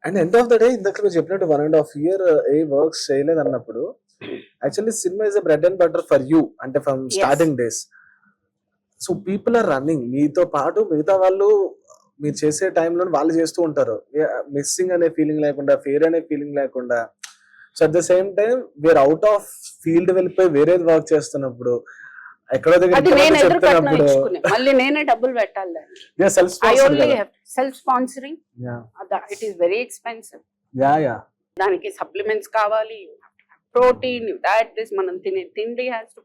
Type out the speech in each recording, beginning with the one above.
And end of the day ఇందాక మీరు చెప్పినట్టు 1.5 year ఏ వర్క్స్ చేయలేదు అన్నప్పుడు actually cinema is bread and butter for you అంటే from starting days. So people are running మీతో పాటు మిగతా వాళ్ళు మీరు చేసే టైంలో వాళ్ళు చేస్తూ ఉంటారు. మిస్సింగ్ అనే ఫీలింగ్ లేకుండా, ఫేర్ అనే ఫీలింగ్ లేకుండా. So at the same time where out of field వెళ్ళిపోయి వేరేది వర్క్ చేస్తున్నప్పుడు ఎక్కడో దగ్గర అది నేను ఇంతమంది ఎదురు కట్నం చెప్తున్నప్పుడు ఇచ్చుకునే మళ్ళీ నేనే డబ్బులు పెట్టాలి దానికి. సెల్ఫ్ ఐ స్పాన్సర్ ఓన్లీ కదా. Self sponsoring, it is very expensive. Yeah దానికి సప్లిమెంట్స్ కావాలి, ప్రోటీన్, డైట్, దిస్ మనం తినే తిండి has to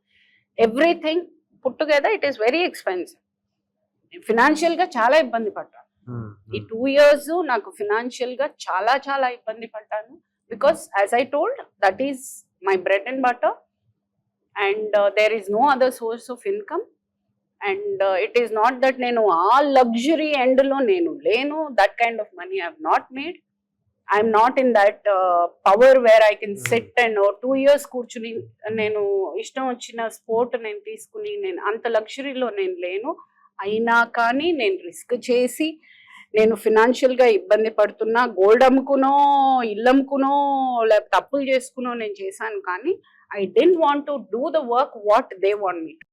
everything put together, it is very expensive. Financial గా చాలా ఇబ్బంది పడ్డాను. ఈ 2 years నాకు ఫినాన్షియల్ గా చాలా చాలా ఇబ్బంది పడ్డాను. Because as I told that is my bread and butter and there is no other source of income. And it is not that నేను ఆ లగ్జరీ ఎండ్ లో నేను లేను. That kind of money I have not made. I'm not in that power where I can set and 2 years కూర్చుని నేను ఇష్టం వచ్చిన sport నేను తీసుకుని నేను అంత లగ్జరీలో నేను లేను. అయినా కానీ నేను రిస్క్ చేసి నేను ఫినాన్షియల్ గా ఇబ్బంది పడుతున్నా, గోల్డ్ అమ్ముకునో ఇల్లు అమ్ముకునో లేకపోతే తప్పులు చేసుకునో నేను చేశాను. కానీ I didn't want to do the work what they want me to.